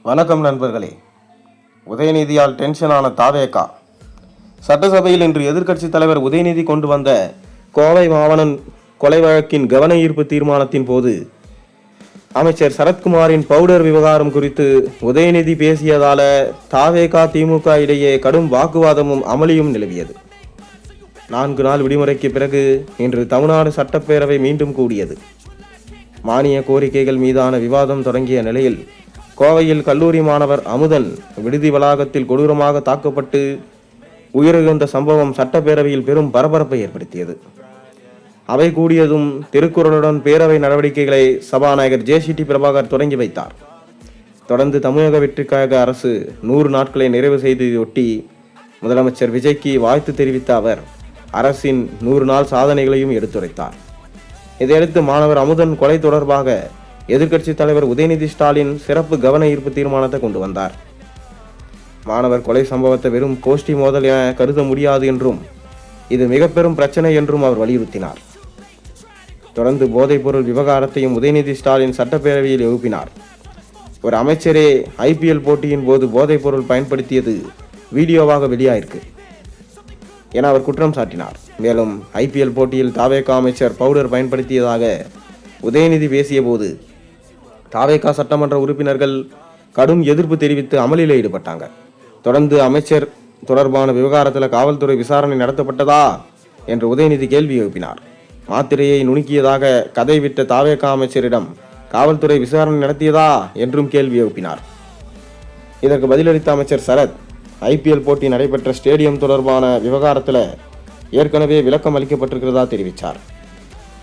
வணக்கம் நண்பர்களே. உதயநிதியால் டென்ஷனான தாவேகா. சட்டசபையில் இன்று எதிர்க்கட்சித் தலைவர் உதயநிதி கொண்டு வந்த கோவை மாவனன் கொலை வழக்கின் கவன ஈர்ப்பு தீர்மானத்தின் போது அமைச்சர் சரத்குமாரின் பவுடர் விவகாரம் குறித்து உதயநிதி பேசியதால தாவேகா திமுக இடையே கடும் வாக்குவாதமும் அமளியும் நிலவியது. 4 நாள் விடுமுறைக்கு பிறகு இன்று தமிழ்நாடு சட்டப்பேரவை மீண்டும் கூடியது. மானிய கோரிக்கைகள் மீதான விவாதம் தொடங்கிய நிலையில் கோவையில் கல்லூரி மாணவர் அமுதன் விடுதி வளாகத்தில் கொடூரமாக தாக்கப்பட்டு உயிரிழந்த சம்பவம் சட்டப்பேரவையில் பெரும் பரபரப்பை ஏற்படுத்தியது. அவை கூடியதும் திருக்குறளுடன் பேரவை நடவடிக்கைகளை சபாநாயகர் ஜே.சி.டி. பிரபாகர் தொடங்கி வைத்தார். தொடர்ந்து தமிழக வெற்றிக்கழக அரசு 100 நாட்களை நிறைவு செய்ததையொட்டி முதலமைச்சர் விஜய்க்கு வாழ்த்து தெரிவித்த அவர் அரசின் 100 நாள் சாதனைகளையும் எடுத்துரைத்தார். இதையடுத்து மாணவர் அமுதன் கொலை தொடர்பாக எதிர்க்கட்சித் தலைவர் உதயநிதி ஸ்டாலின் சிறப்பு கவன ஈர்ப்பு தீர்மானத்தை கொண்டு வந்தார். மாணவர் கொலை சம்பவத்தை வெறும் கோஷ்டி மோதல் என கருத முடியாது என்றும் இது மிக பெரும் பிரச்சனை என்றும் அவர் வலியுறுத்தினார். தொடர்ந்து போதைப்பொருள் விவகாரத்தையும் உதயநிதி ஸ்டாலின் சட்டப்பேரவையில் எழுப்பினார். ஒரு அமைச்சரே IPL போட்டியின் போது போதைப்பொருள் பயன்படுத்தியது வீடியோவாக வெளியாயிருக்கு என அவர் குற்றம் சாட்டினார். மேலும் IPL போட்டியில் தாவேகா அமைச்சர் பவுடர் பயன்படுத்தியதாக உதயநிதி பேசிய போது தாவேகா சட்டமன்ற உறுப்பினர்கள் கடும் எதிர்ப்பு தெரிவித்து அமளியில் ஈடுபட்டாங்க. தொடர்ந்து அமைச்சர் தொடர்பான விவகாரத்தில் காவல்துறை விசாரணை நடத்தப்பட்டதா என்று உதயநிதி கேள்வி எழுப்பினார். மாத்திரையை நுணுக்கியதாக கதை விட்ட தாவேகா அமைச்சரிடம் காவல்துறை விசாரணை நடத்தியதா என்றும் கேள்வி எழுப்பினார். இதற்கு பதிலளித்த அமைச்சர் சரத் IPL போட்டி நடைபெற்ற ஸ்டேடியம் தொடர்பான விவகாரத்தில் ஏற்கனவே விளக்கம் அளிக்கப்பட்டிருக்கிறதா தெரிவித்தார்.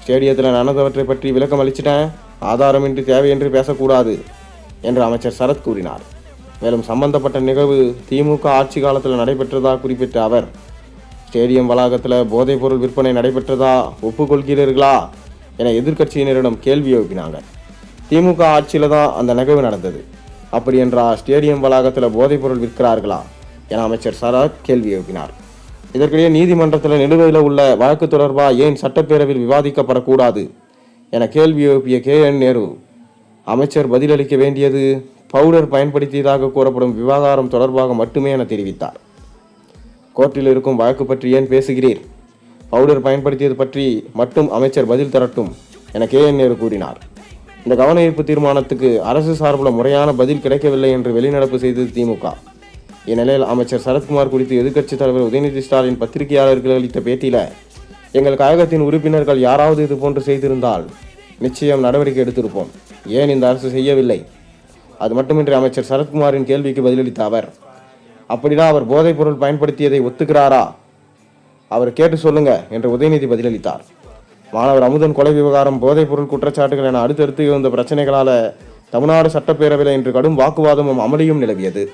ஸ்டேடியத்தில் நடந்தவற்றை பற்றி விளக்கம் அளிச்சிட்டேன், ஆதாரமின்றி தேவையின்றி பேசக்கூடாது என்று அமைச்சர் சரத் கூறினார். மேலும் சம்பந்தப்பட்ட நிகழ்வு திமுக ஆட்சி காலத்தில் நடைபெற்றதா குறிப்பிட்ட அவர் ஸ்டேடியம் வளாகத்தில் போதைப்பொருள் விற்பனை நடைபெற்றதா ஒப்புக்கொள்கிறீர்களா என எதிர்க்கட்சியினரிடம் கேள்வி எழுப்பினாங்க. திமுக ஆட்சியில் தான் அந்த நிகழ்வு நடந்தது, அப்படி என்றால் ஸ்டேடியம் வளாகத்தில் போதைப்பொருள் விற்கிறார்களா என அமைச்சர் சரத் கேள்வி எழுப்பினார். இதற்கிடையே நீதிமன்றத்தில் நிலுவையில் உள்ள வழக்கு தொடர்பாக ஏன் சட்டப்பேரவையில் விவாதிக்கப்படக்கூடாது என கேள்வி எழுப்பிய KN நேரு அமைச்சர் பதிலளிக்க வேண்டியது பவுடர் பயன்படுத்தியதாக கூறப்படும் விவகாரம் தொடர்பாக மட்டுமே என தெரிவித்தார். கோர்ட்டில் இருக்கும் வழக்கு பற்றி ஏன் பேசுகிறீர், பவுடர் பயன்படுத்தியது பற்றி மட்டும் அமைச்சர் பதில் தரட்டும் என KN நேரு கூறினார். இந்த கவன ஈர்ப்பு தீர்மானத்துக்கு அரசு சார்பில் முறையான பதில் கிடைக்கவில்லை என்று வெளிநடப்பு செய்தது திமுக. இந்நிலையில் அமைச்சர் சரத்குமார் குறித்து எதிர்க்கட்சித் தலைவர் உதயநிதி ஸ்டாலின் பத்திரிகையாளர்கள் அளித்த பேட்டியில் எங்கள் கழகத்தின் உறுப்பினர்கள் யாராவது இது போன்று செய்திருந்தால் நிச்சயம் நடவடிக்கை எடுத்திருப்போம், ஏன் இந்த அரசு செய்யவில்லை? அது மட்டுமின்றி அமைச்சர் சரத்குமாரின் கேள்விக்கு பதிலளித்த அவர் அப்படிதான் அவர் போதைப் பொருள் பயன்படுத்தியதை ஒத்துக்கிறாரா, அவர் கேட்டு சொல்லுங்க என்று உதயநிதி பதிலளித்தார். மாணவர் அமுதன் கொலை விவகாரம், போதைப் பொருள் குற்றச்சாட்டுகள் என அடுத்தடுத்து இருந்த பிரச்சனைகளால் தமிழ்நாடு சட்டப்பேரவையில் இன்று கடும் வாக்குவாதமும் அமளியும் நிலவியது.